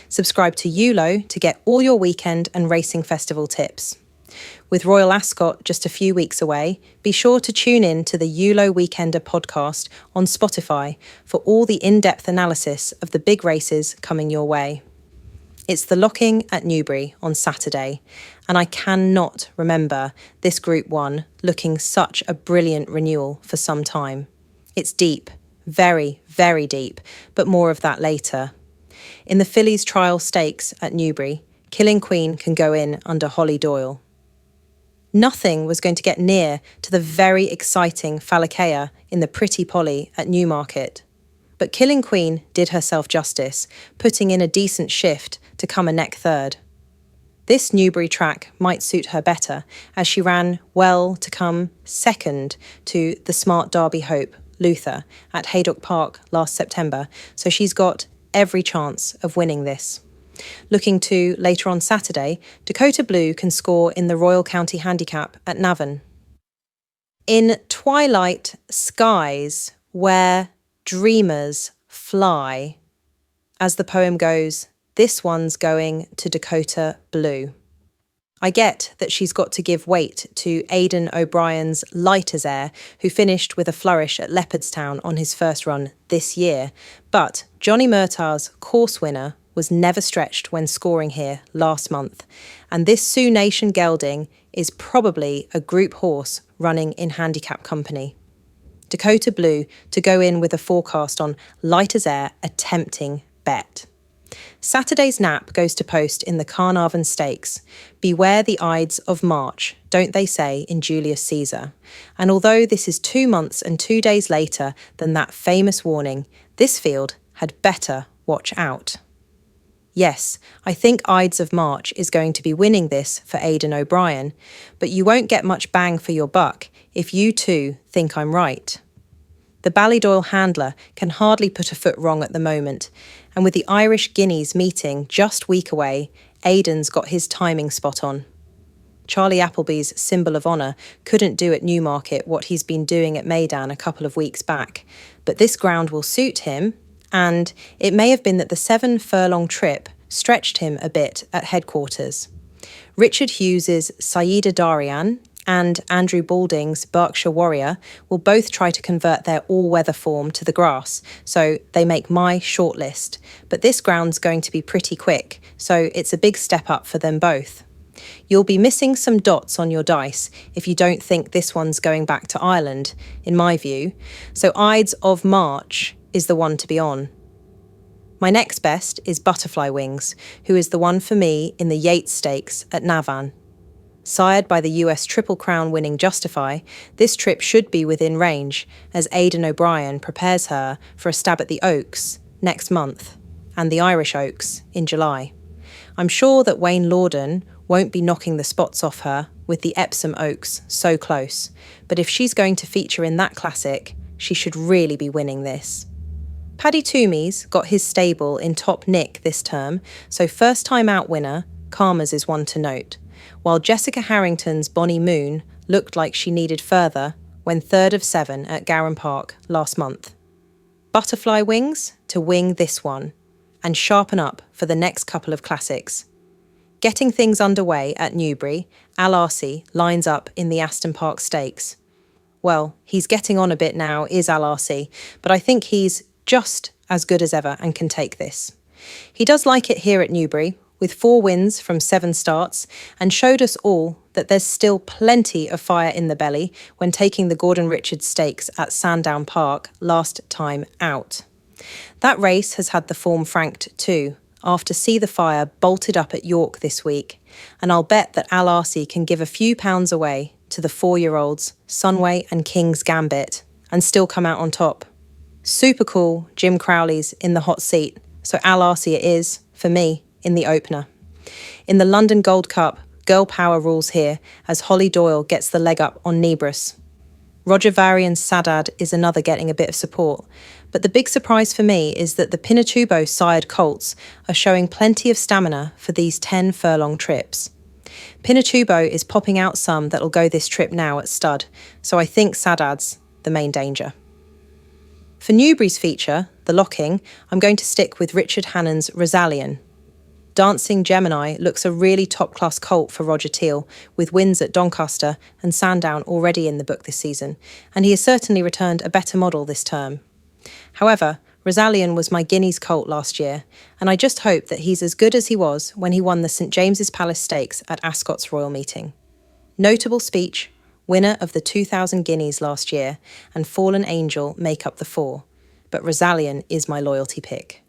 Subscribe to ULO to get all your weekend and racing festival tips. With Royal Ascot just a few weeks away, be sure to tune in to the ULO Weekender podcast on Spotify for all the in-depth analysis of the big races coming your way. It's the locking at Newbury on Saturday, and I cannot remember this Group 1 looking such a brilliant renewal for some time. It's deep, very, very deep, but more of that later. In the Phillies Trial Stakes at Newbury, Killing Queen can go in under Holly Doyle. Nothing was going to get near to the very exciting Falakea in the Pretty Polly at Newmarket. But Killing Queen did herself justice, putting in a decent shift to come a neck third. This Newbury track might suit her better, as she ran well to come second to the smart Derby Hope, Luther, at Haydock Park last September, so she's got every chance of winning this. Looking to later on Saturday, Dakota Blue can score in the Royal County Handicap at Navan. In twilight skies where dreamers fly, as the poem goes, this one's going to Dakota Blue. I get that she's got to give weight to Aidan O'Brien's light as air, who finished with a flourish at Leopardstown on his first run this year, but Johnny Murtaugh's course winner was never stretched when scoring here last month, and this Sioux Nation gelding is probably a group horse running in handicap company. Dakota Blue to go in with a forecast on light as air, a tempting bet. Saturday's nap goes to post in the Carnarvon Stakes. Beware the Ides of March, don't they say in Julius Caesar? And although this is 2 months and 2 days later than that famous warning, this field had better watch out. Yes, I think Ides of March is going to be winning this for Aidan O'Brien, but you won't get much bang for your buck if you too think I'm right. The Ballydoyle handler can hardly put a foot wrong at the moment, and with the Irish Guineas meeting just week away, Aidan's got his timing spot on. Charlie Appleby's Symbol of Honour couldn't do at Newmarket what he's been doing at Meydan a couple of weeks back, but this ground will suit him, and it may have been that the 7-furlong trip stretched him a bit at headquarters. Richard Hughes's Saida Darian and Andrew Balding's Berkshire Warrior will both try to convert their all-weather form to the grass, so they make my shortlist. But this ground's going to be pretty quick, so it's a big step up for them both. You'll be missing some dots on your dice if you don't think this one's going back to Ireland, in my view, so Ides of March is the one to be on. My next best is Butterfly Wings, who is the one for me in the Yeats Stakes at Navan. Sired by the US Triple Crown winning Justify, this trip should be within range as Aidan O'Brien prepares her for a stab at the Oaks next month and the Irish Oaks in July. I'm sure that Wayne Lorden won't be knocking the spots off her with the Epsom Oaks so close, but if she's going to feature in that classic, she should really be winning this. Paddy Toomey's got his stable in top nick this term, so first time out winner, Karma's is one to note, while Jessica Harrington's Bonnie Moon looked like she needed further when 3rd of 7 at Garum Park last month. Butterfly Wings to wing this one and sharpen up for the next couple of classics. Getting things underway at Newbury, Al Arcey lines up in the Aston Park Stakes. Well, he's getting on a bit now, is Al Arcey, but I think he's just as good as ever and can take this. He does like it here at Newbury, with 4 wins from 7 starts, and showed us all that there's still plenty of fire in the belly when taking the Gordon Richards Stakes at Sandown Park last time out. That race has had the form franked too, after See the Fire bolted up at York this week, and I'll bet that Al Arcey can give a few pounds away to the 4-year-olds Sunway and King's Gambit and still come out on top. Super cool Jim Crowley's in the hot seat, so Al Arcey it is, for me, in the opener. In the London Gold Cup, girl power rules here as Holly Doyle gets the leg up on Nebris. Roger Varian's Sadad is another getting a bit of support, but the big surprise for me is that the Pinatubo sired colts are showing plenty of stamina for these 10-furlong trips. Pinatubo is popping out some that'll go this trip now at stud, so I think Sadad's the main danger. For Newbury's feature, the locking, I'm going to stick with Richard Hannon's Rosalian. Dancing Gemini looks a really top-class colt for Roger Teal, with wins at Doncaster and Sandown already in the book this season, and he has certainly returned a better model this term. However, Rosalian was my Guineas colt last year, and I just hope that he's as good as he was when he won the St James's Palace Stakes at Ascot's Royal Meeting. Notable Speech, winner of the 2,000 Guineas last year, and Fallen Angel make up the four, but Rosalian is my loyalty pick.